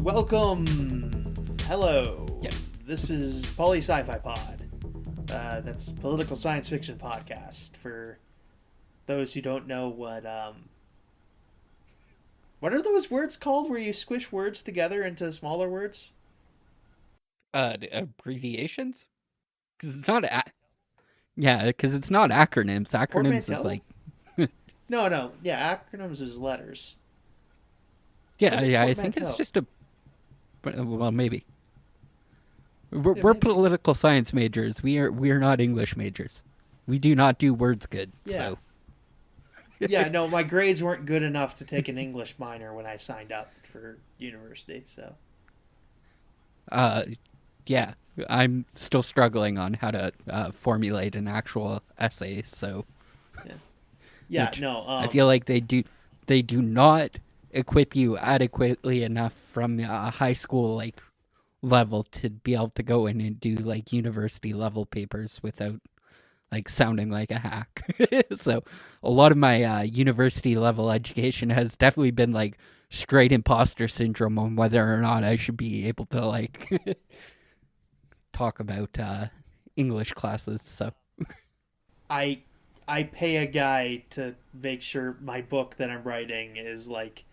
welcome. Hello. Yes. This is PoliSciFiPod. That's political science fiction podcast. For those who don't know what are those words called where you squish words together into smaller words? Abbreviations? Because it's not because it's not acronyms. Acronyms is like No. Yeah, acronyms is letters. I think it's just well, maybe. We're maybe. political science majors. We're not English majors. We do not do words good. Yeah. So Yeah, no, my grades weren't good enough to take an English minor when I signed up for university, so. yeah, I'm still struggling on how to formulate an actual essay. So Yeah, which no. I feel like they do not equip you adequately enough from high school like level to be able to go in and do like university level papers without like sounding like a hack. So a lot of my university level education has definitely been like straight imposter syndrome on whether or not I should be able to like talk about English classes. So I pay a guy to make sure my book that I'm writing is like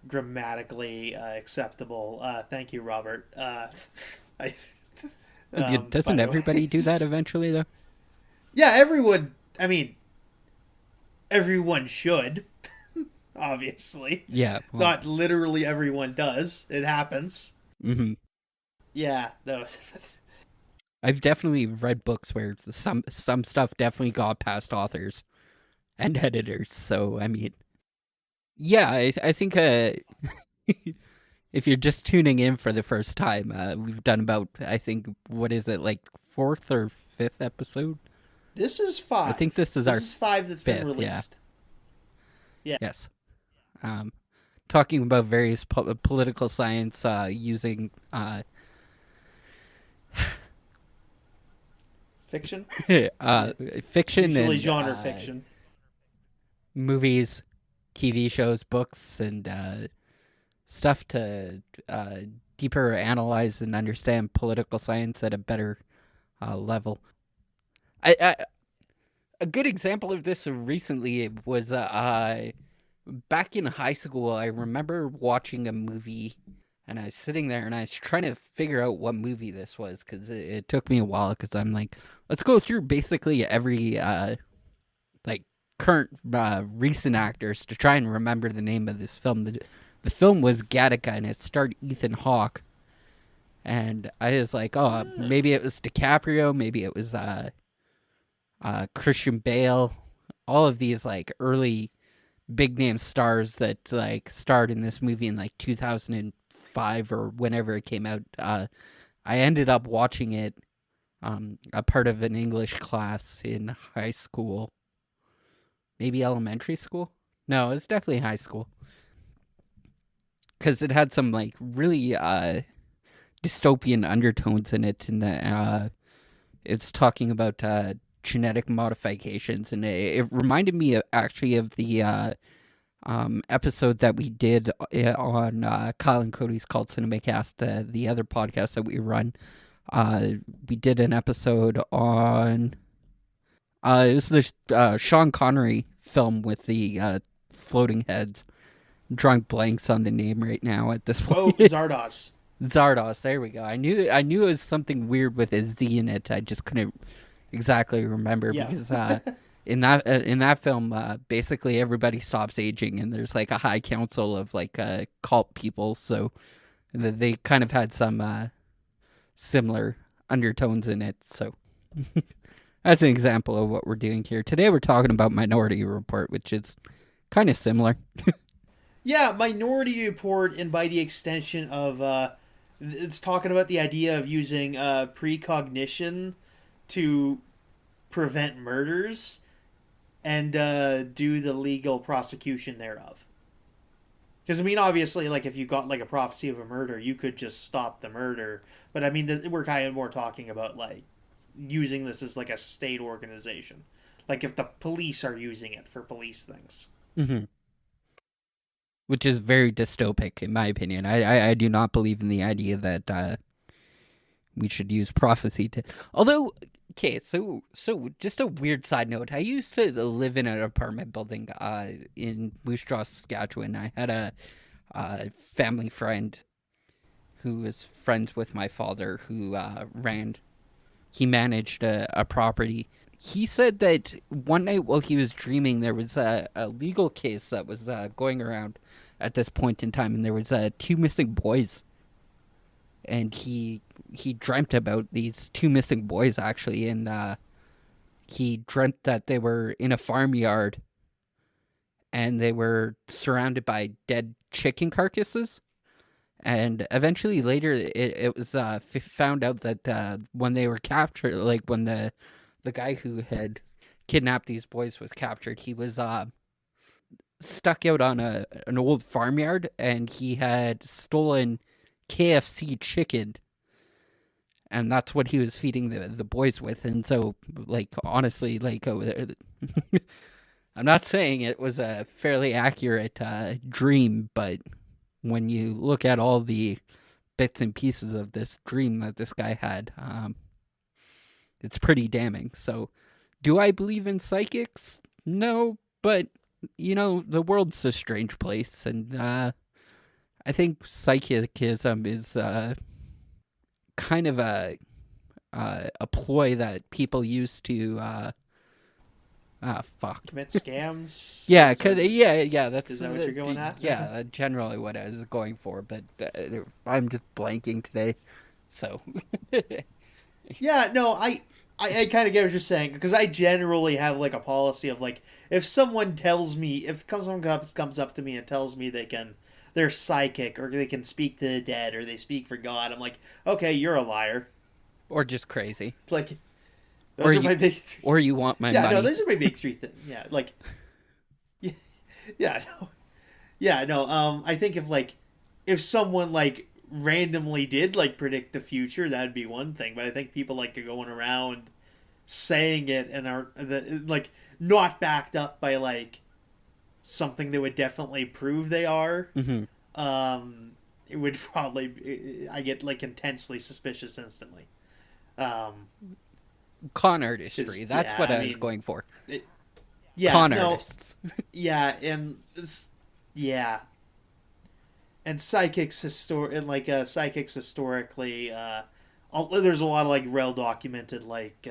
grammatically acceptable. Thank you, Robert. Doesn't everybody do that eventually though? Yeah, everyone. I mean, everyone should. Obviously, Yeah. Well, not literally everyone does. It happens. mm-hmm. Yeah, no. I've definitely read books where some stuff definitely got past authors and editors. So I mean, yeah, I think if you're just tuning in for the first time, we've done about what is it, like fourth or fifth episode? This is 5. I think this is our 5 that's fifth, been released. Yeah. Yes. Talking about various political science using Fiction? fiction Usually and genre fiction. movies, TV shows, books, and stuff to deeper analyze and understand political science at a better level. A good example of this recently was back in high school. I remember watching a movie, and I was sitting there and I was trying to figure out what movie this was because it took me a while. Because I'm like, let's go through basically every like current recent actors to try and remember the name of this film. The film was Gattaca, and it starred Ethan Hawke. And I was like, oh, maybe it was DiCaprio, maybe it was Christian Bale, all of these like early big name stars that like starred in this movie in like 2005 or whenever it came out. I ended up watching it a part of an English class in high school, maybe elementary school. No, it's definitely high school, because it had some like really dystopian undertones in it, and it's talking about genetic modifications, and it reminded me actually of the episode that we did on Kyle and Cody's called CinemaCast, the other podcast that we run. We did an episode on it was the Sean Connery film with the floating heads. I'm drawing blanks on the name right now at this point. Oh, Zardos. Zardos, there we go. I knew it was something weird with a Z in it. I just couldn't exactly remember because in that film, basically everybody stops aging, and there's like a high council of like cult people. So they kind of had some similar undertones in it. So that's an example of what we're doing here today. We're talking about Minority Report, which is kind of similar. Yeah, Minority Report, and by the extension of it's talking about the idea of using precognition to prevent murders and do the legal prosecution thereof. Because, I mean, obviously, like, if you got, like, a prophecy of a murder, you could just stop the murder. But, I mean, we're kind of more talking about, like, using this as, like, a state organization. Like, if the police are using it for police things. Mm-hmm. which is very dystopic in my opinion. I do not believe in the idea that we should use prophecy to. Although, okay, so just a weird side note. I used to live in an apartment building in Moose Jaw, Saskatchewan. I had a family friend who was friends with my father who he managed a property. He said that one night while he was dreaming, there was a legal case that was going around at this point in time, and there was two missing boys. And he dreamt about these two missing boys, actually, and he dreamt that they were in a farmyard, and they were surrounded by dead chicken carcasses. And eventually later it was found out that when they were captured, like when the guy who had kidnapped these boys was captured, he was stuck out on an old farmyard, and he had stolen KFC chicken, and that's what he was feeding the boys with. And so, like, honestly, like, I'm not saying it was a fairly accurate dream, but when you look at all the bits and pieces of this dream that this guy had, it's pretty damning. So, do I believe in psychics? No, but, you know, the world's a strange place, and I think psychicism is kind of a ploy that people use to fuck. Commit scams. Yeah, yeah. That's Is that what you're going at? Yeah, generally what I was going for, but I'm just blanking today. So. Yeah, no, I kind of get what you're saying, because I generally have like a policy of like, if someone tells me, if someone comes up to me and tells me they're psychic, or they can speak to the dead, or they speak for God, I'm like, okay, you're a liar. Or just crazy. Like, those are my big three. Or you want my money. money. No, those are my big three things. Yeah, like, no. I think if someone like randomly did like predict the future, that'd be one thing. But I think people like are going around saying it and are like not backed up by like something that would definitely prove they are. Mm-hmm. It would probably, I get like intensely suspicious instantly. Con artistry. That's what I was going for. Con artists. Yeah, and and psychics historically, there's a lot of like well documented like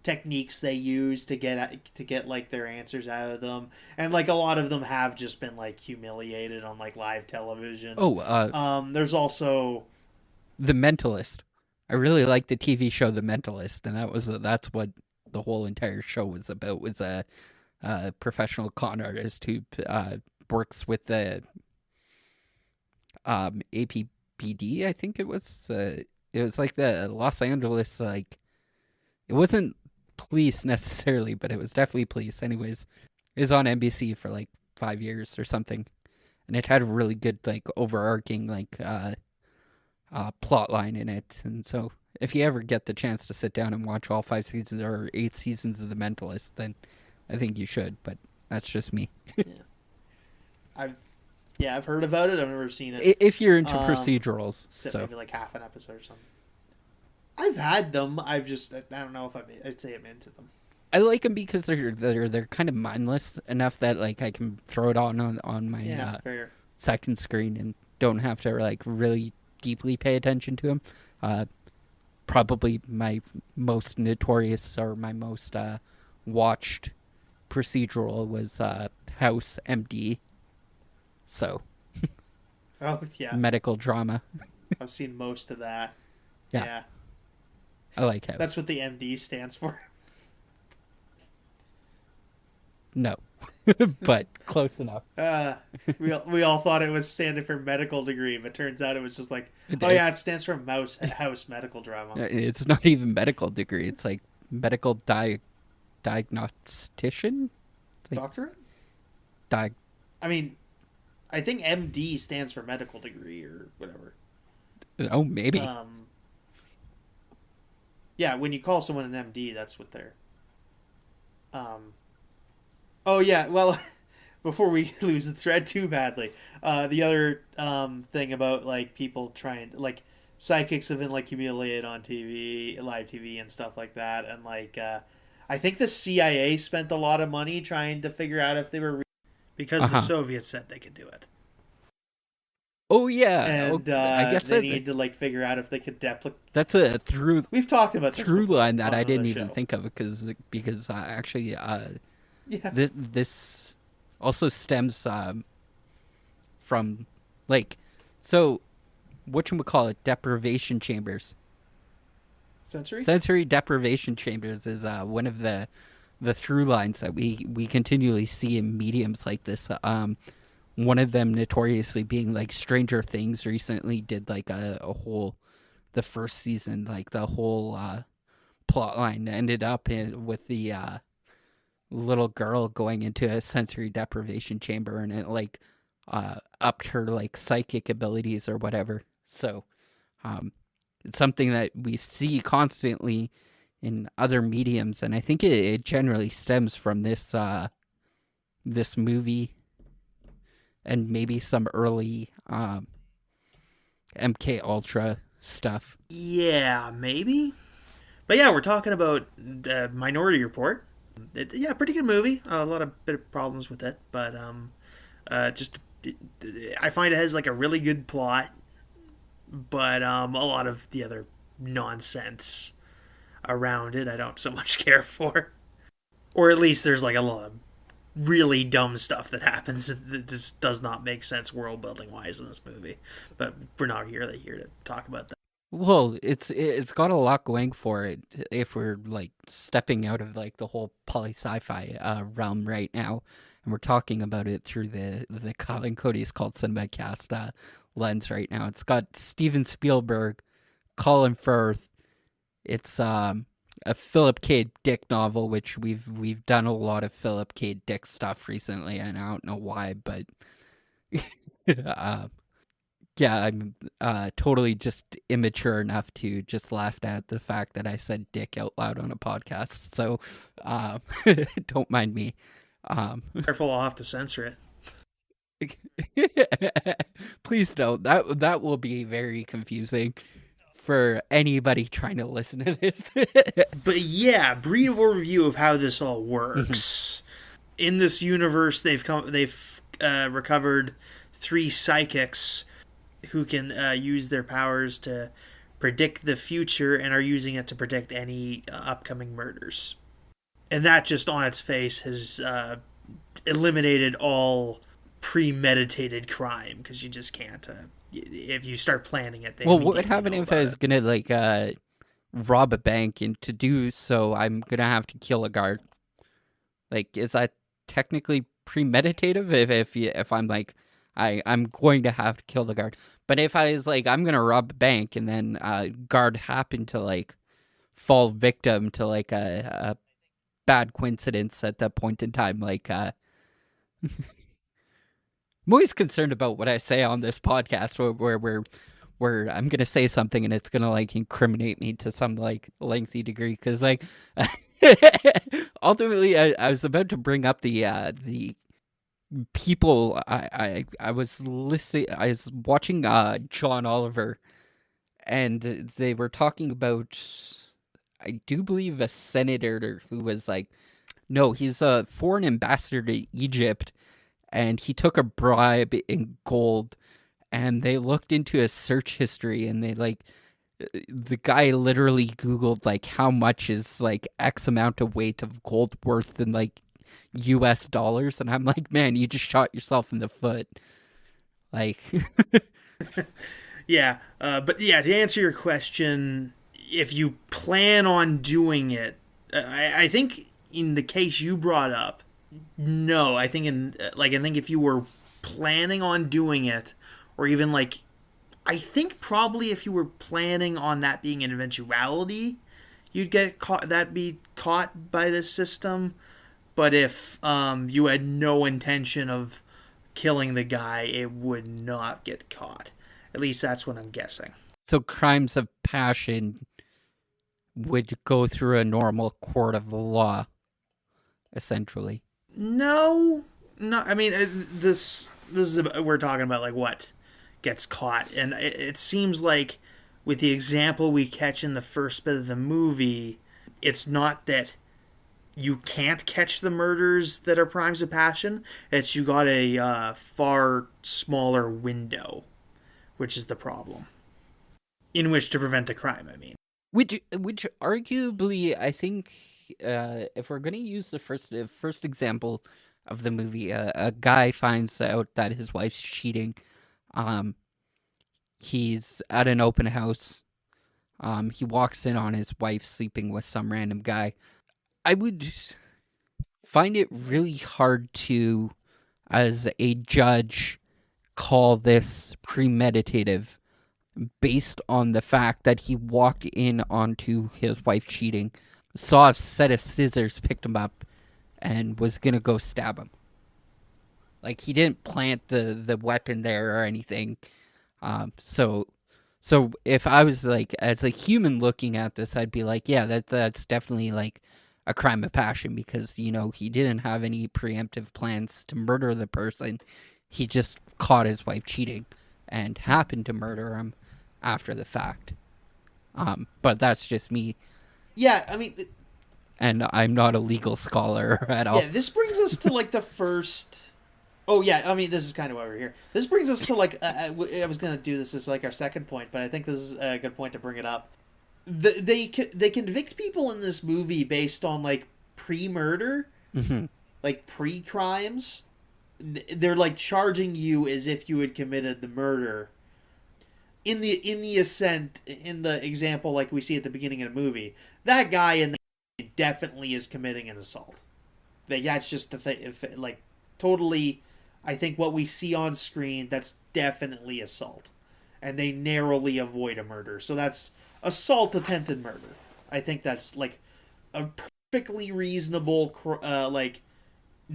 techniques they use to get like their answers out of them, and like a lot of them have just been like humiliated on like live television. There's also The Mentalist. I really like the TV show The Mentalist, and that's what the whole entire show was about. Was a professional con artist who works with the APPD. I think it was. It was like the Los Angeles, like, it wasn't police necessarily, but it was definitely police. Anyways, it was on NBC for like 5 years or something, and it had a really good like overarching like plot line in it. And so if you ever get the chance to sit down and watch all 5 seasons or 8 seasons of The Mentalist, then I think you should, but that's just me. I've heard about it. I've never seen it. If you're into procedurals, so maybe like half an episode or something. I've had them. I don't know if I'd say I'm into them. I like them because they're kind of mindless enough that like I can throw it on my second screen and don't have to like really deeply pay attention to them. Probably my most notorious or my most watched procedural was House MD. So, oh yeah, medical drama. I've seen most of that. Yeah. I like House. That's what the MD stands for. No, but close enough. We all thought it was standing for medical degree, but turns out it was just like, it stands for House Medical Drama. It's not even medical degree. It's like medical diagnostician. Like, doctorate? I mean, I think MD stands for medical degree or whatever. Oh, maybe. Yeah, when you call someone an MD, that's what they're. Oh yeah, well, before we lose the thread too badly. The other thing about like people trying like psychics have been like humiliated on TV, live TV, and stuff like that, and like I think the CIA spent a lot of money trying to figure out if they were because the Uh-huh. Soviets said they could do it, Oh yeah. Oh, and I guess they need to like figure out if they could that's a through We've talked about this through before line that I on the didn't even show. think of because actually Yeah, this also stems from like so whatchamacallit deprivation chambers. sensory. Sensory deprivation chambers is one of the through lines that we continually see in mediums like this. One of them notoriously being like Stranger Things recently did like a whole the first season, like the whole plot line ended up with the little girl going into a sensory deprivation chamber, and it like upped her like psychic abilities or whatever. So um, it's something that we see constantly in other mediums, and I think it generally stems from this movie and maybe some early MK Ultra stuff. Yeah, maybe. But yeah, we're talking about Minority Report. Yeah, pretty good movie. A lot of bit of problems with it, but just I find it has like a really good plot, but a lot of the other nonsense around it I don't so much care for. Or at least there's like a lot of really dumb stuff that happens that just does not make sense world building wise in this movie. But we're not here to talk about that. Well, it's got a lot going for it if we're like stepping out of like the whole poly-sci-fi realm right now, and we're talking about it through the Colin Cody's called Cinema Cast lens right now. It's got Steven Spielberg, Colin Firth. It's a Philip K. Dick novel, which we've done a lot of Philip K. Dick stuff recently, and I don't know why, but uh, yeah, I'm totally just immature enough to just laugh at the fact that I said dick out loud on a podcast. So don't mind me. Careful, I'll have to censor it. Please don't. That will be very confusing for anybody trying to listen to this. But yeah, brief overview of how this all works. In this universe, they've recovered three psychics who can use their powers to predict the future and are using it to predict any upcoming murders. And that just on its face has eliminated all premeditated crime because you just can't. If you start planning it, they Well, what would immediately happen know if I about was it. gonna like rob a bank, and to do so, I'm gonna have to kill a guard? Like, is that technically premeditative? If I'm like, I'm going to have to kill the guard. But if I was like, I'm gonna rob a bank, and then guard happened to like fall victim to like a bad coincidence at that point in time, like I'm always concerned about what I say on this podcast, where I'm gonna say something and it's gonna like incriminate me to some like lengthy degree, because like ultimately I was about to bring up the people I was listening, I was watching John Oliver, and they were talking about, I do believe, a senator who was like, no, he's a foreign ambassador to Egypt, and he took a bribe in gold, and they looked into his search history, and they like, the guy literally googled like how much is like X amount of weight of gold worth in like US dollars, and I'm like, man, you just shot yourself in the foot. Like Yeah, but yeah, to answer your question, if you plan on doing it, I think in the case you brought up, no, I think I think if you were planning on doing it, or even like, I think probably if you were planning on that being an eventuality, you'd get caught. That be caught by this system. But if you had no intention of killing the guy, it would not get caught. At least that's what I'm guessing. so crimes of passion would go through a normal court of law, essentially. No, No, I mean this is we're talking about like what gets caught, and it seems like with the example we catch in the first bit of the movie, it's not that you can't catch the murders that are crimes of passion. It's you got a far smaller window, which is the problem in which to prevent a crime. I mean, Which arguably, I think, if we're gonna use the first example of the movie, a guy finds out that his wife's cheating. Um, he's at an open house. He walks in on his wife sleeping with some random guy. I would find it really hard to, as a judge, call this premeditative based on the fact that he walked in onto his wife cheating, saw a set of scissors, picked him up, and was gonna go stab him. Like, he didn't plant the weapon there or anything. So if I was like, as a human looking at this, I'd be like, yeah, that's definitely like a crime of passion, because he didn't have any preemptive plans to murder the person. He just caught his wife cheating and happened to murder him after the fact. But that's just me, yeah, I mean, and I'm not a legal scholar at all. yeah, this brings us to like the first. Oh yeah, I mean this is kind of why we're here. This brings us to like I was gonna do this as like our second point, but I think this is a good point to bring it up. They convict people in this movie based on like pre-murder, Mm-hmm. like pre-crimes. They're like charging you as if you had committed the murder. In the example like we see at the beginning of the movie, that guy in the definitely is committing an assault. That's just like totally. I think what we see on screen, that's definitely assault, and they narrowly avoid a murder. So that's assault attempted murder. I think that's like a perfectly reasonable like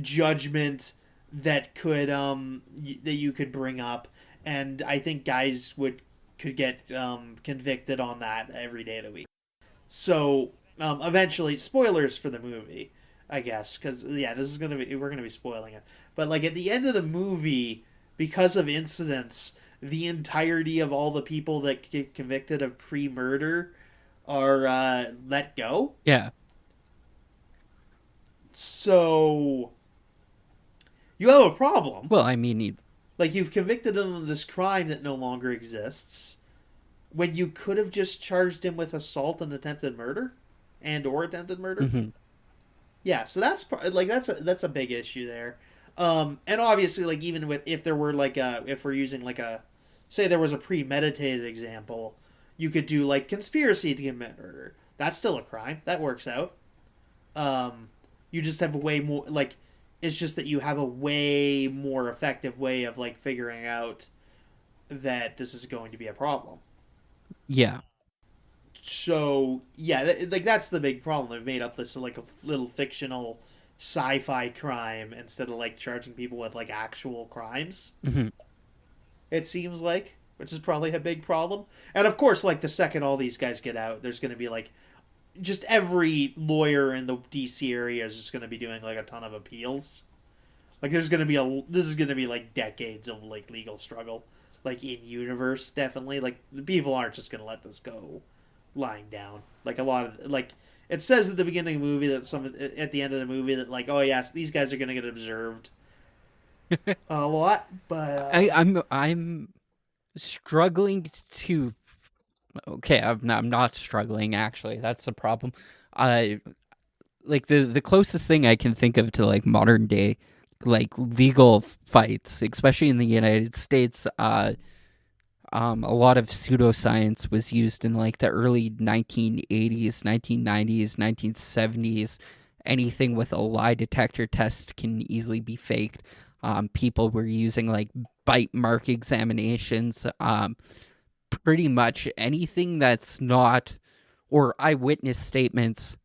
judgment that that you could bring up, and I think guys could get convicted on that every day of the week. So eventually, spoilers for the movie, I guess, because yeah, we're gonna be spoiling it. But like at the end of the movie, because of incidents, the entirety of all the people that get convicted of pre-murder are let go. Yeah. So you have a problem. Well, I mean, Like you've convicted him of this crime that no longer exists, when you could have just charged him with assault and attempted murder, or attempted murder. mm-hmm. Yeah, so that's a big issue there. And obviously, like even with if there were like if we're using like say there was a premeditated example, you could do like conspiracy to commit murder. That's still a crime. That works out. You just have a way more like it's just that you have a way more effective way of like figuring out that this is going to be a problem. Yeah. So yeah, like that's the big problem. They've made up this like a little fictional sci-fi crime instead of like charging people with like actual crimes. Mm-hmm. It seems like, which is probably a big problem. And of course, like the second all these guys get out, there's going to be like just every lawyer in the DC area is just going to be doing like a ton of appeals. Like there's going to be this is going to be like decades of like legal struggle, like in universe definitely. Like the people aren't just going to let this go lying down. Like a lot of like it says at the beginning of the movie that at the end of the movie that like, oh yes, these guys are going to get observed a lot, but I'm struggling to. Okay, I'm not struggling, actually. That's the problem. Like the closest thing I can think of to like modern day like legal fights, especially in the United States, a lot of pseudoscience was used in like the early 1980s, 1990s, 1970s. Anything with a lie detector test can easily be faked. People were using like bite mark examinations. Pretty much anything that's not, or eyewitness statements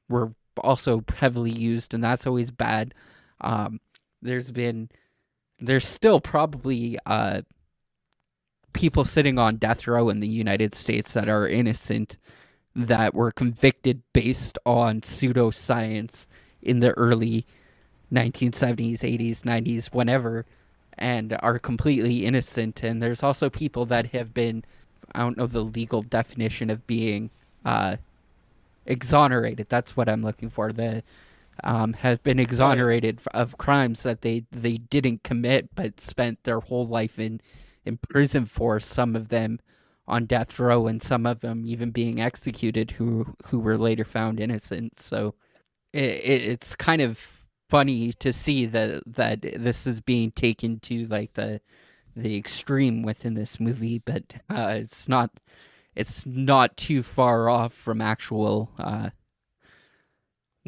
were also heavily used, and that's always bad. There's still probably people sitting on death row in the United States that are innocent, that were convicted based on pseudoscience in the early 1970s, 80s, 90s, whenever, and are completely innocent. And there's also people that have been, I don't know the legal definition of being uh, exonerated. That's what I'm looking for. The have been Oh yeah. exonerated of crimes that they didn't commit, but spent their whole life in prison for. Some of them on death row, and some of them even being executed, who were later found innocent. So it's kind of funny to see that this is being taken to like the extreme within this movie, but it's not too far off from actual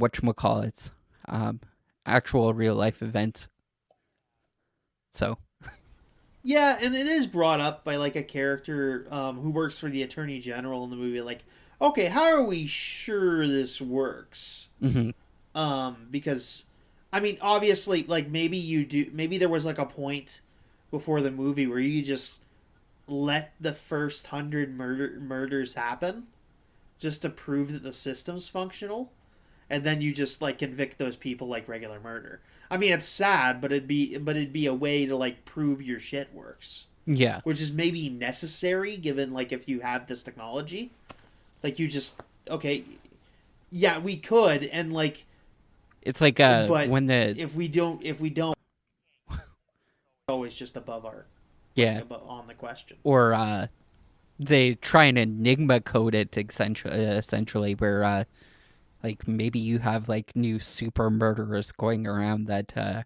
whatchamacallits, um, actual real life events. So, Yeah, and it is brought up by like a character who works for the attorney general in the movie. Like, okay, how are we sure this works? mhm. Because, I mean, obviously, like maybe you do. Maybe there was like a point before the movie where you just let the first 100 murders happen just to prove that the system's functional, and then you just like convict those people like regular murder. I mean, it's sad, but it'd be a way to like prove your shit works, Yeah, which is maybe necessary given like if you have this technology, like you just okay, yeah, we could, and like, it's like but when the if we don't, always just above our like yeah, above on the question. or they try and enigma code it essentially, where like maybe you have like new super murderers going around that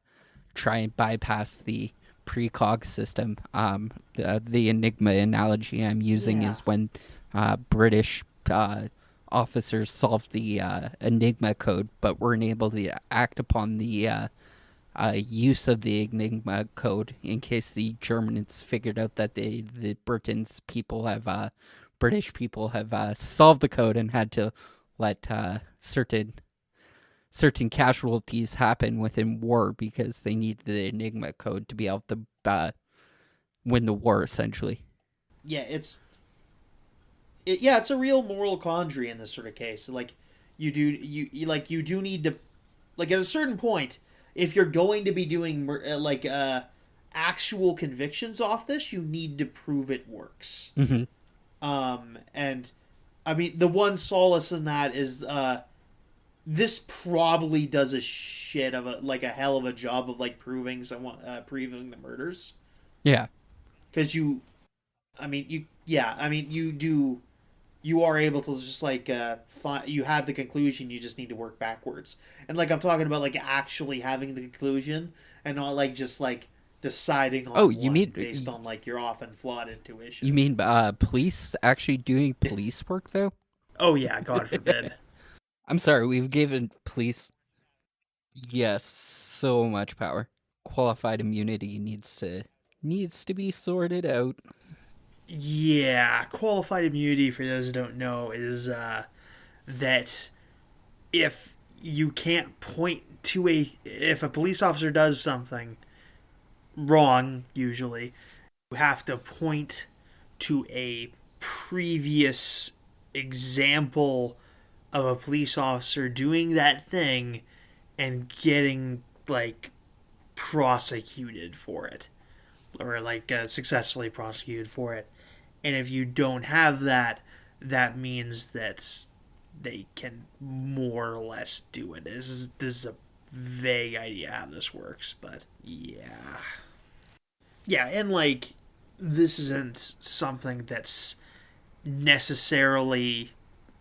try and bypass the precog system. The enigma analogy I'm using Yeah, is when British officers solved the enigma code, but weren't able to act upon the use of the enigma code in case the Germans figured out that the British people have solved the code and had to let certain casualties happen within war because they need the Enigma code to be able to win the war, essentially. yeah, yeah, it's a real moral quandary in this sort of case. Like, you do need to, like, at a certain point, if you're going to be doing actual convictions off this, you need to prove it works. Mm-hmm. And I mean, the one solace in that is this probably does a shit of a hell of a job of like proving the murders, Yeah. because I mean, you are able to just like you have the conclusion, you just need to work backwards. And like I'm talking about like actually having the conclusion and not like just like deciding Oh, on one based on like your often flawed you intuition. mean police actually doing police work though? Oh yeah, God forbid. I'm sorry, we've given police, yes, so much power. Qualified immunity needs to be sorted out. Yeah, qualified immunity, for those who don't know, is that if you can't point to if a police officer does something wrong, usually you have to point to a previous example of a police officer doing that thing and getting like prosecuted for it, or like successfully prosecuted for it. And if you don't have that, that means that they can more or less do it. This is a vague idea how this works, but yeah. Yeah, and like this isn't something that's necessarily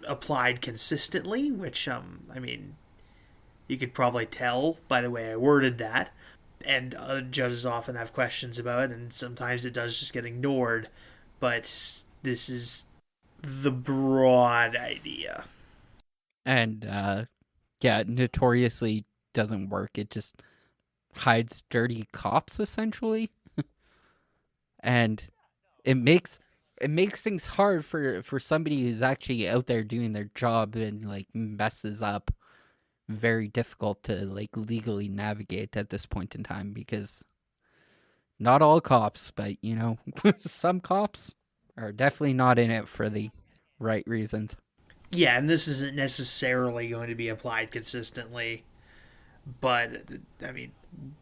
applied consistently, which I mean, you could probably tell by the way I worded that. And judges often have questions about it, and sometimes it does just get ignored. But this is the broad idea. And yeah, notoriously doesn't work. It just hides dirty cops essentially, and it makes things hard for somebody who's actually out there doing their job and like messes up, very difficult to like legally navigate at this point in time, because not all cops, but some cops are definitely not in it for the right reasons. Yeah, and this isn't necessarily going to be applied consistently, But I mean,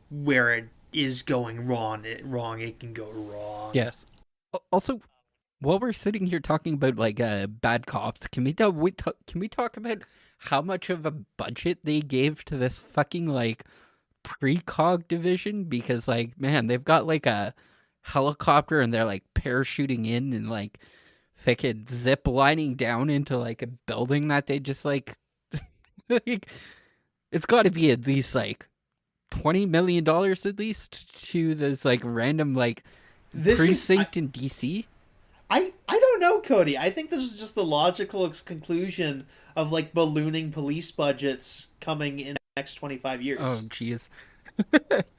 where it is going it can go wrong. Yes. Also, while we're sitting here talking about like bad cops, can we talk about how much of a budget they gave to this fucking like precog division? Because like, man, they've got like a helicopter and they're like parachuting in and like fucking zip lining down into like a building that they just like it's got to be at least like $20 million at least to this like random like This is precinct in DC. I don't know, Cody. I think this is just the logical conclusion of like ballooning police budgets coming in the next 25 years. Oh, jeez.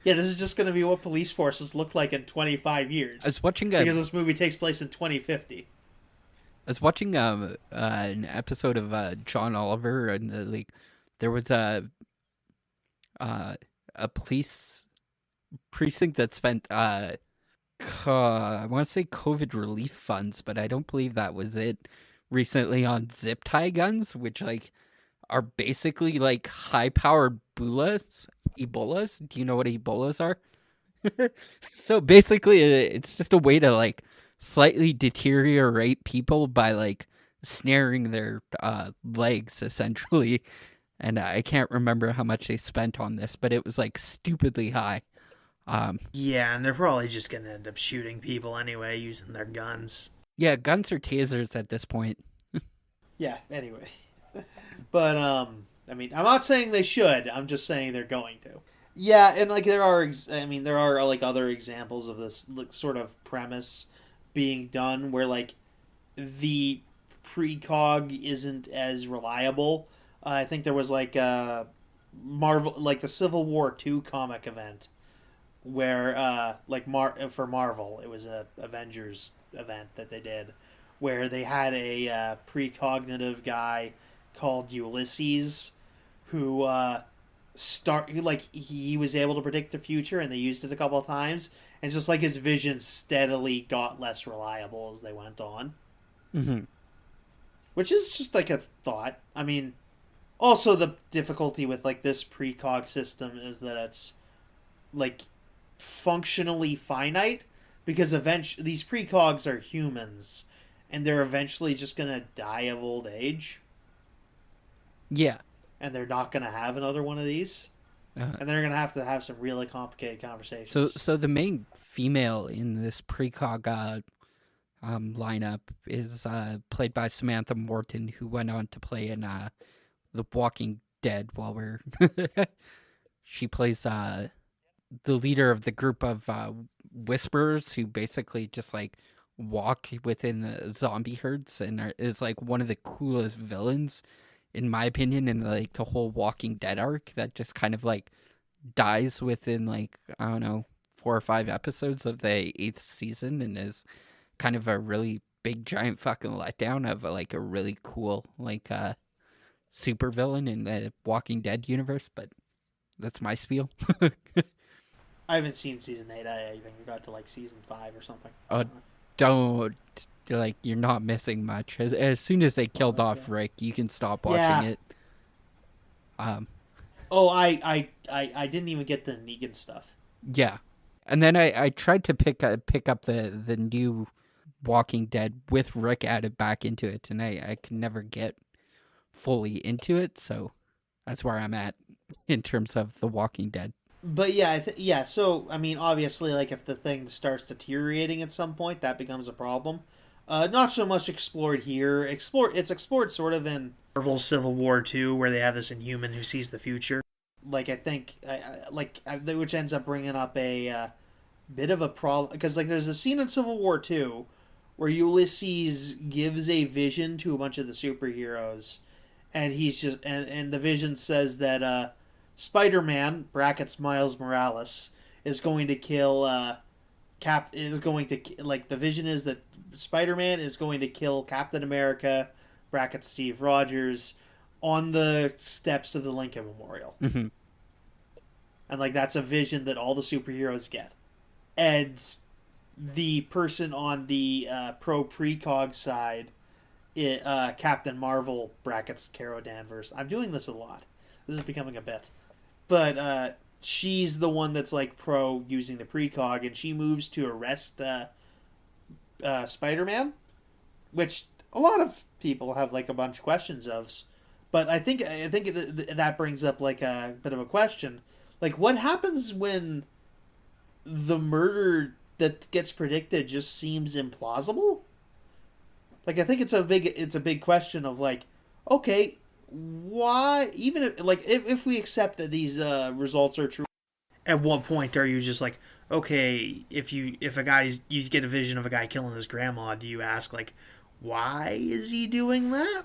Yeah, this is just going to be what police forces look like in 25 years. I was watching because this movie takes place in 2050. I was watching an episode of John Oliver, and like there was a police precinct that spent I want to say COVID relief funds, but I don't believe that was it. Recently on zip tie guns, which like are basically like high powered Ebolas. Do you know what Ebolas are? So basically, it's just a way to like slightly deteriorate people by like snaring their legs, essentially. And I can't remember how much they spent on this, but it was like stupidly high. Yeah, and they're probably just going to end up shooting people anyway using their guns. Yeah, guns or tasers at this point. Yeah, anyway. But, I mean, I'm not saying they should. I'm just saying they're going to. Yeah, and, like, there are like, other examples of this like, sort of premise being done where, like, the precog isn't as reliable. I think there was, like, Marvel, like, the Civil War II comic event where, like, for Marvel, it was a Avengers event that they did, where they had a precognitive guy called Ulysses, who he was able to predict the future, and they used it a couple of times, and just like his vision steadily got less reliable as they went on. Mm-hmm. Which is just like a thought. I mean, also the difficulty with like this precog system is that it's like functionally finite, because eventually these precogs are humans and they're eventually just going to die of old age. Yeah. And they're not going to have another one of these. And they're going to have some really complicated conversations. So the main female in this precog lineup is played by Samantha Morton, who went on to play in The Walking Dead. She plays the leader of the group of whisperers who basically just like walk within the zombie herds, and is like one of the coolest villains in my opinion in like the whole Walking Dead arc, that just kind of like dies within like, I don't know, 4 or 5 episodes of the 8th season, and is kind of a really big giant fucking letdown of like a really cool like super villain in the Walking Dead universe. But that's my spiel. I haven't seen season 8. I think we got to like season 5 or something. Don't, like, you're not missing much. As soon as they killed off Rick, you can stop watching it. I didn't even get the Negan stuff. Yeah, and then I tried to pick up the new Walking Dead with Rick added back into it, and I can never get fully into it, so that's where I'm at in terms of The Walking Dead. But yeah, so I mean, obviously, like if the thing starts deteriorating at some point, that becomes a problem. Not so much explored here. It's explored sort of in Marvel's Civil War II, where they have this Inhuman who sees the future. Like I think, which ends up bringing up a bit of a problem, because like there's a scene in Civil War II where Ulysses gives a vision to a bunch of the superheroes, and he's just and the vision says that Spider-Man (brackets Miles Morales) is going to kill the vision is that Spider-Man is going to kill Captain America (brackets Steve Rogers) on the steps of the Lincoln Memorial. Mm-hmm. And like that's a vision that all the superheroes get. And the person on the pro-precog side, Captain Marvel (brackets Carol Danvers). I'm doing this a lot. This is becoming a bit. but she's the one that's like pro using the precog, and she moves to arrest Spider-Man, which a lot of people have like a bunch of questions of. But I think that brings up like a bit of a question, like what happens when the murder that gets predicted just seems implausible? Like I think it's a big question of like, okay, why even if we accept that these results are true, at what point are you just like, okay, if you get a vision of a guy killing his grandma, do you ask like, why is he doing that?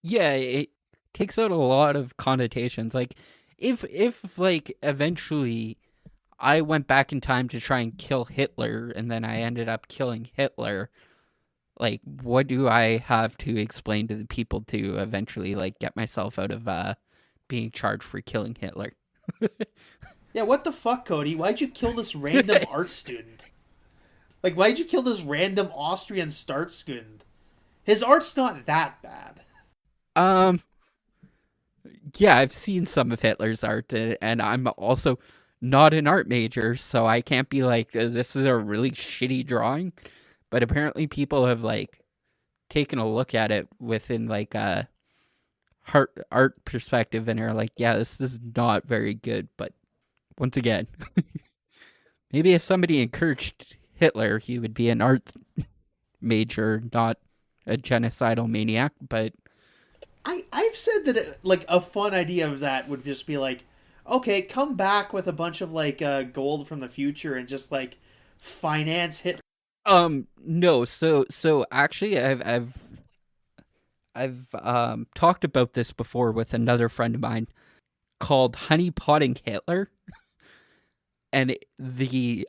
Yeah, it takes out a lot of connotations. Like, if like eventually I went back in time to try and kill Hitler, and then I ended up killing Hitler, like, what do I have to explain to the people to eventually like get myself out of being charged for killing Hitler? Yeah, what the fuck, Cody? Why'd you kill this random art student? Like, why'd you kill this random Austrian start student? His art's not that bad. Um, yeah, I've seen some of Hitler's art, and I'm also not an art major, so I can't be like, this is a really shitty drawing. But apparently, people have like taken a look at it within like a art perspective, and are like, yeah, this is not very good. But once again, maybe if somebody encouraged Hitler, he would be an art major, not a genocidal maniac. But I've said that like a fun idea of that would just be like, okay, come back with a bunch of like gold from the future and just like finance Hitler. no, so actually, I've talked about this before with another friend of mine called Honey Potting Hitler, and the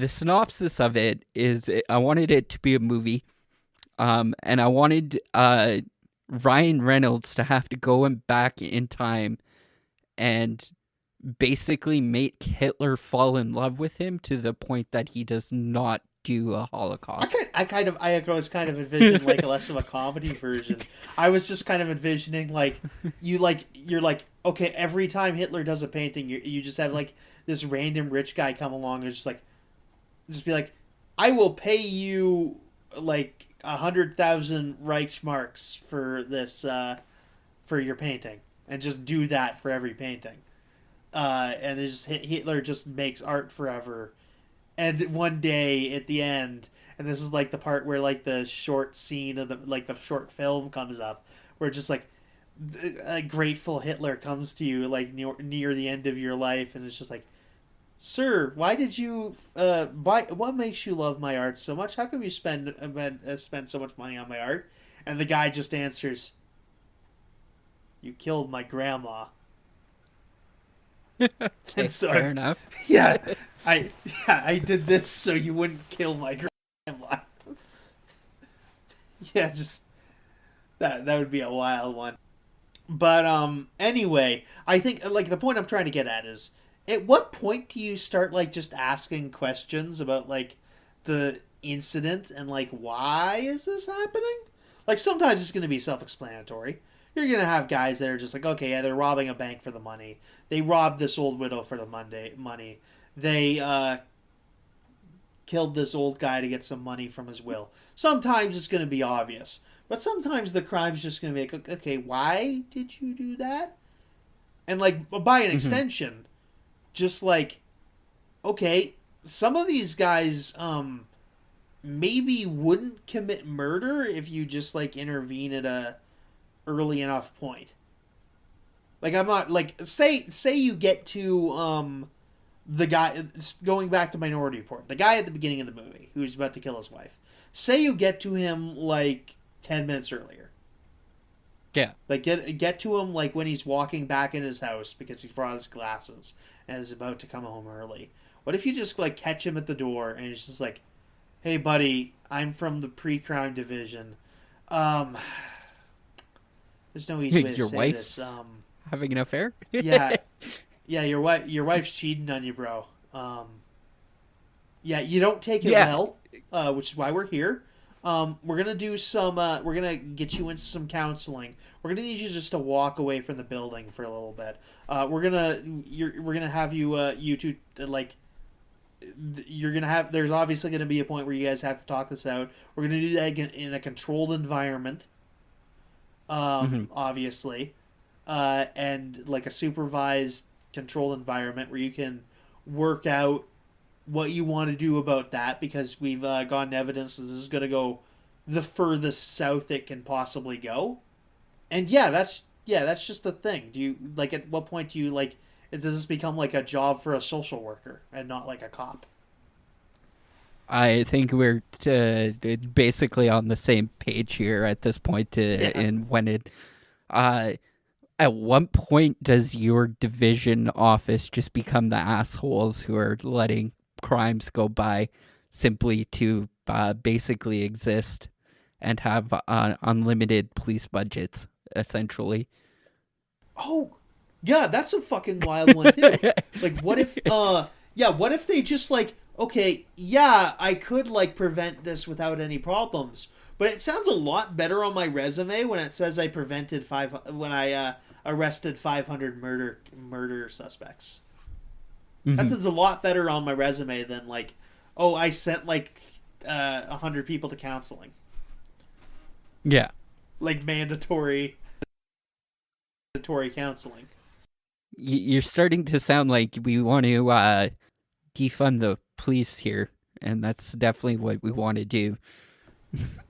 synopsis of it is, I wanted it to be a movie, and I wanted Ryan Reynolds to have to go back in time and basically make Hitler fall in love with him to the point that he does not do a Holocaust. I was kind of envisioning like less of a comedy version. I was just kind of envisioning like you're like, okay, every time Hitler does a painting, you just have like this random rich guy come along and just be like, I will pay you like 100,000 Reichsmarks for this for your painting, and just do that for every painting. And it's just Hitler just makes art forever. And one day at the end, and this is like the part where like the short scene of the short film comes up, where just like a grateful Hitler comes to you like near the end of your life, and it's just like, sir, why did you buy? What makes you love my art so much? How come you spend so much money on my art? And the guy just answers, "You killed my grandma." Okay, And so fair enough. yeah, I did this so you wouldn't kill my grandma. Yeah, just that would be a wild one. But anyway, I think like the point I'm trying to get at is, at what point do you start like just asking questions about like the incident and like why is this happening? Like sometimes it's going to be self-explanatory. You're going to have guys that are just like, okay, yeah, they're robbing a bank for the money. They robbed this old widow for the money. They killed this old guy to get some money from his will. Sometimes it's going to be obvious. But sometimes the crime's just going to be like, okay, why did you do that? And like, by an extension, just like, okay, some of these guys maybe wouldn't commit murder if you just like intervene at a early enough point. Like, I'm not like, say you get to the guy, going back to Minority Report, the guy at the beginning of the movie who's about to kill his wife. Say you get to him like 10 minutes earlier. Yeah. Like get to him like when he's walking back in his house because he forgot his glasses and is about to come home early. What if you just like catch him at the door and he's just like, "Hey buddy, I'm from the pre-crime division. There's no easy way to Your say wife's this. having an affair? Yeah, yeah, your wife's cheating on you, bro. Yeah, you don't take it well, which is why we're here. We're gonna do some. We're gonna get you into some counseling. We're gonna need you just to walk away from the building for a little bit. We're gonna have you. You two like. You're gonna have. There's obviously gonna be a point where you guys have to talk this out. We're gonna do that in a controlled environment. Hmm. Obviously, and like a supervised, controlled environment where you can work out what you want to do about that because we've gotten evidence that this is going to go the furthest south it can possibly go. And that's just the thing. Do you like at what point do you like does this become like a job for a social worker and not like a cop? I think we're basically on the same page here at this point. Yeah. And when it, uh, at what point does your division office just become the assholes who are letting crimes go by simply to basically exist and have unlimited police budgets, essentially? Oh, yeah, that's a fucking wild one too. Like what if what if they just like okay, yeah, I could like prevent this without any problems. But it sounds a lot better on my resume when it says I prevented when I arrested 500 murder suspects. That Hmm. sounds a lot better on my resume than like oh, I sent like 100 people to counseling. Yeah. Like mandatory counseling. You're starting to sound like we want to defund the police here, and that's definitely what we want to do.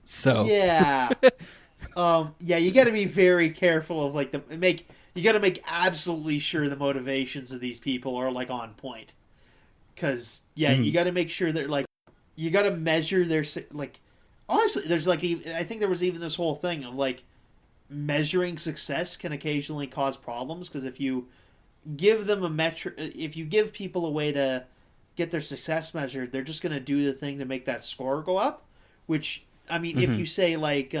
So, Yeah. Yeah, you got to be very careful of like the make. You got to make absolutely sure the motivations of these people are like on point. Because yeah, you mhm. got to make sure that like you got to measure their like. Honestly, there's like I think there was even this whole thing of like measuring success can occasionally cause problems because if you give them a metric, if you give people a way to get their success measured, they're just gonna do the thing to make that score go up. Which I mean, if Mhm. you say like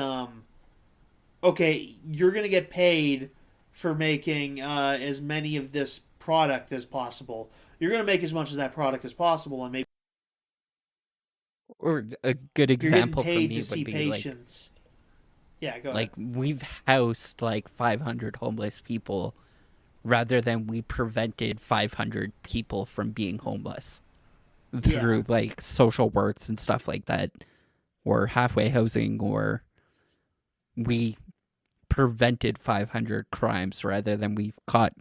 okay, you're gonna get paid for making as many of this product as possible. You're gonna make as much of that product as possible, and maybe Or a good if you're getting example for paid me to would see be patients. Yeah, go ahead. like we've housed like 500 homeless people rather than we prevented 500 people from being homeless Yeah, through like social works and stuff like that, or halfway housing, or we prevented 500 crimes rather than we've caught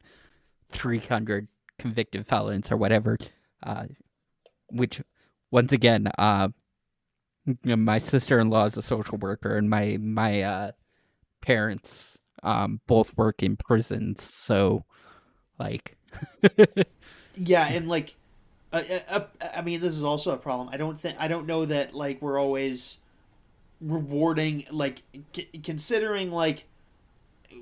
300 convicted felons or whatever. Uh, which, once again, my sister in law is a social worker, and my parents both work in prisons. So, like, yeah, and like, I mean, this is also a problem. I don't know that like we're always rewarding like considering like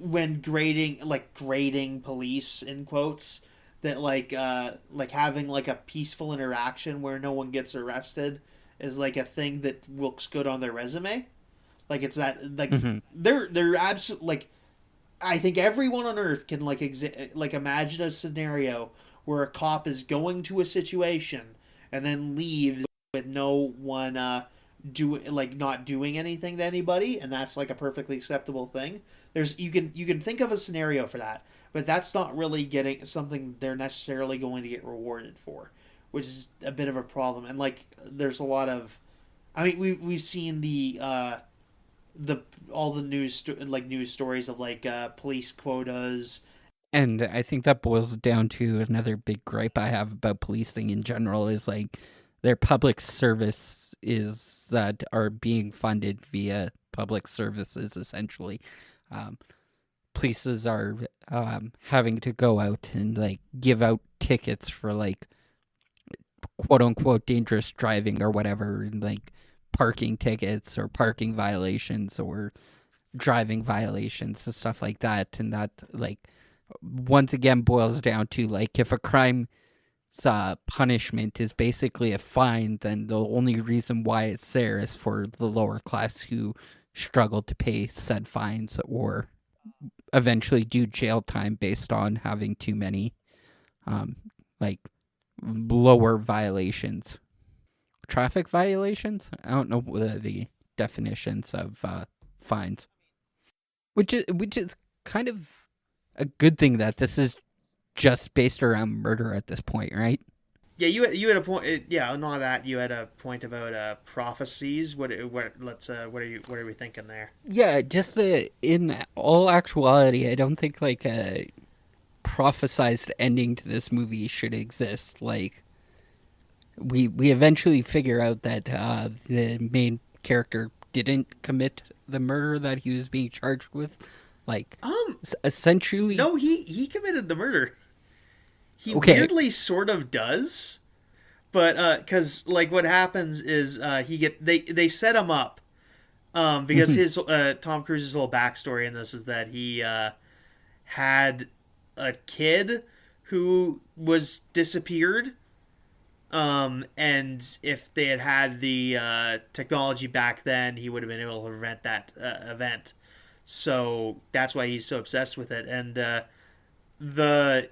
when grading police in quotes that like having like a peaceful interaction where no one gets arrested is like a thing that looks good on their resume. Like it's that like mhm. they're absolutely like I think everyone on earth can like like imagine a scenario where a cop is going to a situation and then leaves with no one not doing anything to anybody, and that's like a perfectly acceptable thing. There's you can think of a scenario for that, but that's not really getting something they're necessarily going to get rewarded for, which is a bit of a problem. And like there's a lot of I mean we've seen the all the news stories of like police quotas. And I think that boils down to another big gripe I have about policing in general is like their public service is that are being funded via public services essentially. Um, Places are having to go out and like give out tickets for like quote unquote dangerous driving or whatever, and like parking tickets or parking violations or driving violations and stuff like that. And that like once again boils down to like if a crime punishment is basically a fine, then the only reason why it's there is for the lower class who struggle to pay said fines or eventually do jail time based on having too many um, like lower violations, traffic violations. I don't know the definitions of fines, which is kind of a good thing that this is just based around murder at this point, right? Yeah, you had a point. Yeah, not that you had a point about prophecies. What are we thinking there? Yeah, just the in all actuality, I don't think like a prophesized ending to this movie should exist. Like we eventually figure out that the main character didn't commit the murder that he was being charged with. Like essentially, No, he committed the murder. He okay. weirdly sort of does, but because like what happens is they set him up because Mhm. his Tom Cruise's whole backstory in this is that he had a kid who was disappeared. And if they had had the technology back then, he would have been able to prevent that event. So that's why he's so obsessed with it. And the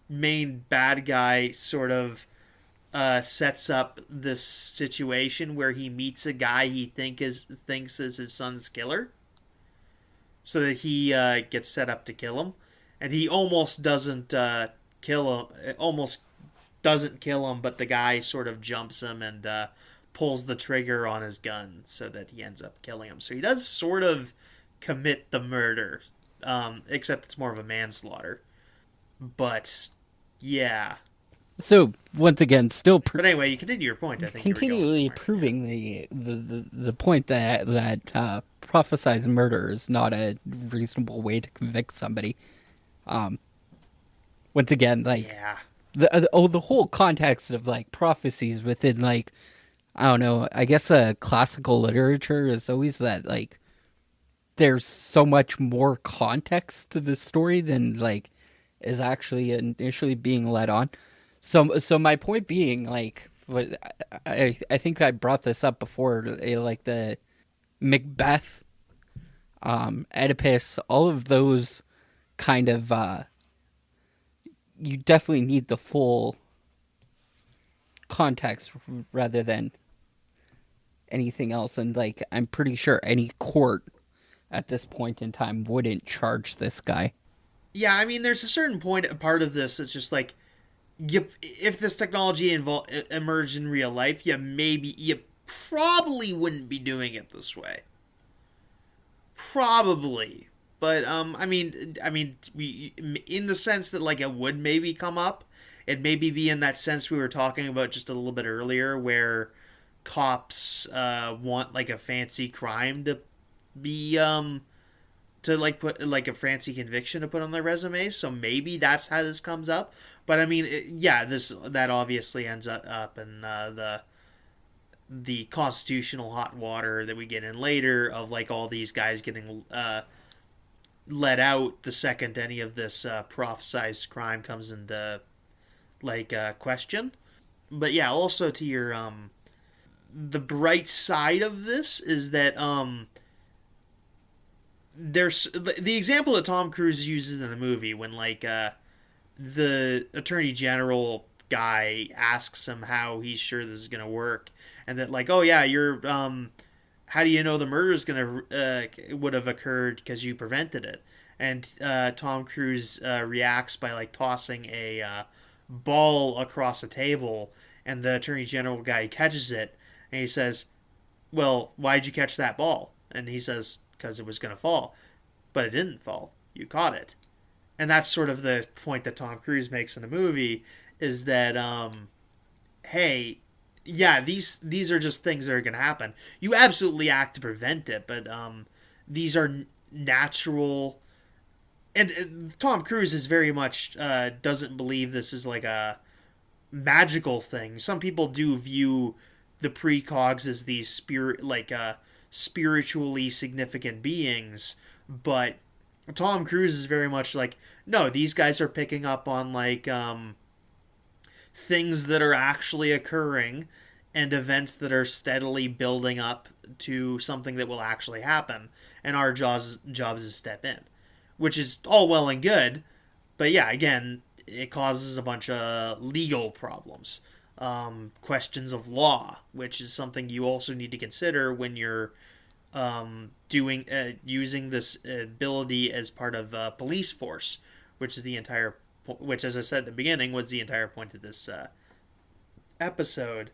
main bad guy sort of sets up this situation where he meets a guy he thinks is his son's killer, so that he gets set up to kill him, and he almost doesn't kill him. Almost doesn't kill him, but the guy sort of jumps him and pulls the trigger on his gun, so that he ends up killing him. So he does sort of commit the murder, except it's more of a manslaughter. But yeah. So once again, still But anyway, you continue your point. I think you were going continually somewhere. Yeah. proving the point that prophesized murder is not a reasonable way to convict somebody. Um, Once again, like Yeah. the whole context of like prophecies within like I don't know, I guess classical literature is always that like there's so much more context to the story than like is actually initially being led on. So my point being like what I think I brought this up before, like the Macbeth, Oedipus, all of those kind of you definitely need the full context rather than anything else. And like I'm pretty sure any court at this point in time wouldn't charge this guy. Yeah, I mean, there's a certain point, a part of this, it's just like, if this technology emerged in real life, you probably wouldn't be doing it this way. Probably. But we, in the sense that like it would maybe come up, it maybe be in that sense we were talking about just a little bit earlier, where cops want like a fancy crime be to like put like a fancy conviction to put on their resume. So maybe that's how this comes up. But I mean, yeah, this that obviously ends up in the constitutional hot water that we get in later of like all these guys getting let out the second any of this prophesized crime comes into like question. But yeah, also to your the bright side of this is that there's the example that Tom Cruise uses in the movie when like the attorney general guy asks him how he's sure this is gonna work, and that like, oh yeah, you're how do you know the murder is gonna would have occurred because you prevented it? And Tom Cruise reacts by like tossing a ball across a table, and the attorney general guy catches it, and he says, well, why'd you catch that ball? And he says, because it was going to fall. But it didn't fall. You caught it. And that's sort of the point that Tom Cruise makes in the movie, is that, hey, yeah, these are just things that are going to happen. You absolutely act to prevent it, but these are natural. And Tom Cruise is very much doesn't believe this is like a magical thing. Some people do view the precogs as these spiritually significant beings, but Tom Cruise is very much like, no, these guys are picking up on like things that are actually occurring and events that are steadily building up to something that will actually happen, and our job is to step in, which is all well and good, but yeah, again, it causes a bunch of legal problems. questions of law, which is something you also need to consider when you're doing using this ability as part of police force, which is the entire which, as I said at the beginning, was the entire point of this episode.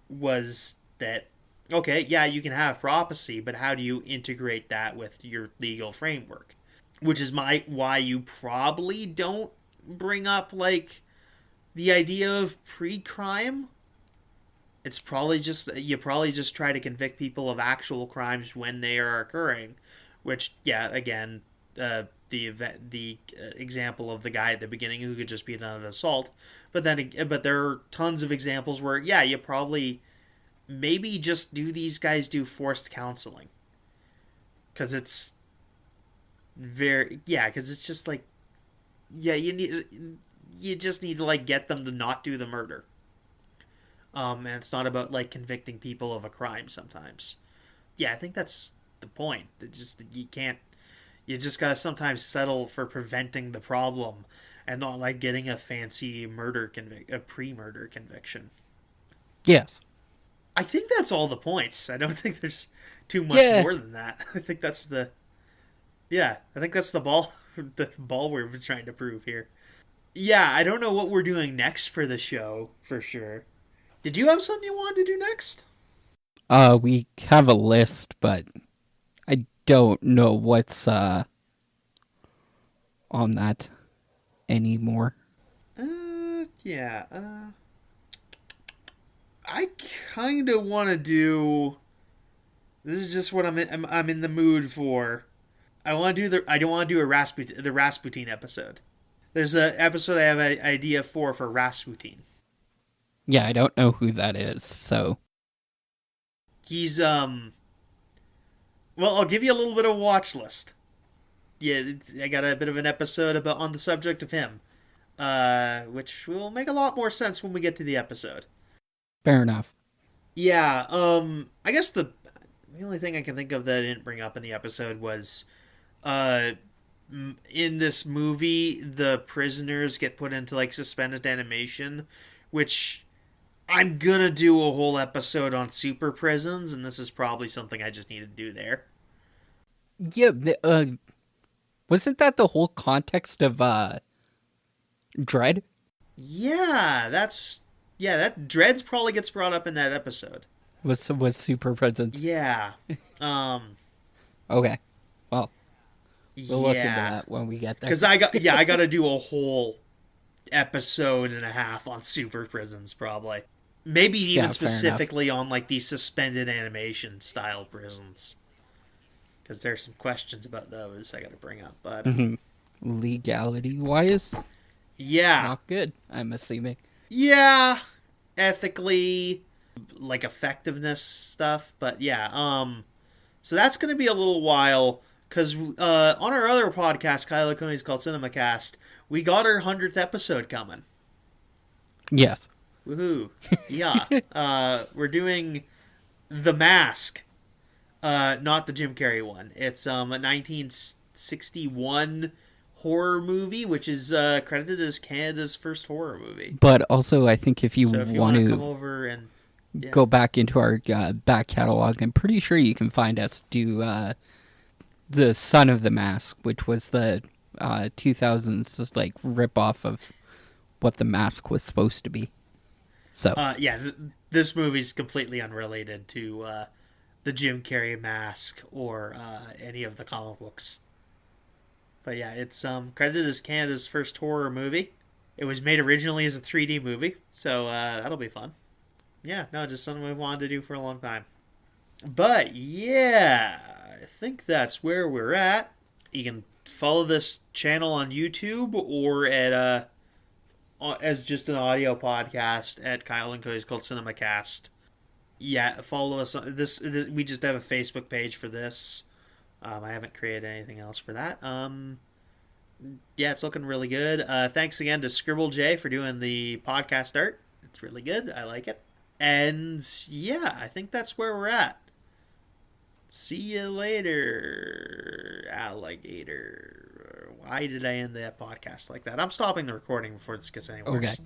Was that okay? Yeah, you can have prophecy, but how do you integrate that with your legal framework? Which is why you probably don't bring up like the idea of pre-crime. It's probably just you probably just try to convict people of actual crimes when they are occurring, which yeah, again, the example of the guy at the beginning who could just be done an assault, but there are tons of examples where yeah, you probably maybe just do forced counseling because it's because it's just like yeah you just need to like get them to not do the murder. And it's not about like convicting people of a crime sometimes. Yeah, I think that's the point. It just you can't. You just gotta sometimes settle for preventing the problem, and not like getting a fancy a pre-murder conviction. Yes. I think that's all the points. I don't think there's too much more than that. I think that's the ball the ball we're trying to prove here. Yeah, I don't know what we're doing next for the show for sure. Did you have something you wanted to do next? We have a list, but I don't know what's on that anymore. Yeah. I kind of want to do. This is just what I'm in the mood for. I want to do I don't want to do the Rasputin episode. There's an episode I have an idea for Rasputin. Yeah, I don't know who that is, so He's well, I'll give you a little bit of a watch list. Yeah, I got a bit of an episode on the subject of him, which will make a lot more sense when we get to the episode. fair enough. Yeah, I guess the only thing I can think of that I didn't bring up in the episode was, in this movie, the prisoners get put into like suspended animation, which I'm gonna do a whole episode on super prisons, and this is probably something I just need to do there. Yeah, wasn't that the whole context of Dread? Yeah, that Dreads probably gets brought up in that episode. Was Super Presence? Yeah. Okay. Well, we'll look into Yeah. that when we get there. Because I got to do a whole episode and a half on super prisons probably. Maybe even specifically on like these suspended animation style prisons. Because there's some questions about those I got to bring up, but legality wise, not good. I'm assuming. Yeah, ethically, like effectiveness stuff, but yeah. So that's gonna be a little while because on our other podcast, Kyle Coney's called CinemaCast, we got our 100th episode coming. Yes. Woohoo! Yeah. We're doing The Mask. Not the Jim Carrey one. It's a 1961 horror movie, which is credited as Canada's first horror movie. But also, I think if you want to come over and go back into our back catalog, I'm pretty sure you can find us do the Son of the Mask, which was the 2000s like rip off of what The Mask was supposed to be. So this movie's completely unrelated to the Jim Carrey Mask or any of the comic books. But yeah, it's credited as Canada's first horror movie. It was made originally as a 3D movie, so that'll be fun. Yeah, no, just something we've wanted to do for a long time. But yeah, I think that's where we're at. You can follow this channel on YouTube or at as just an audio podcast at Kyle and Cody's called CinemaCast. Yeah, follow us on this. We just have a Facebook page for this. I haven't created anything else for that. Yeah, it's looking really good. Thanks again to Scribblejay for doing the podcast art. It's really good. I like it. And yeah, I think that's where we're at. See you later, alligator. Why did I end that podcast like that? I'm stopping the recording before this gets any worse. Okay.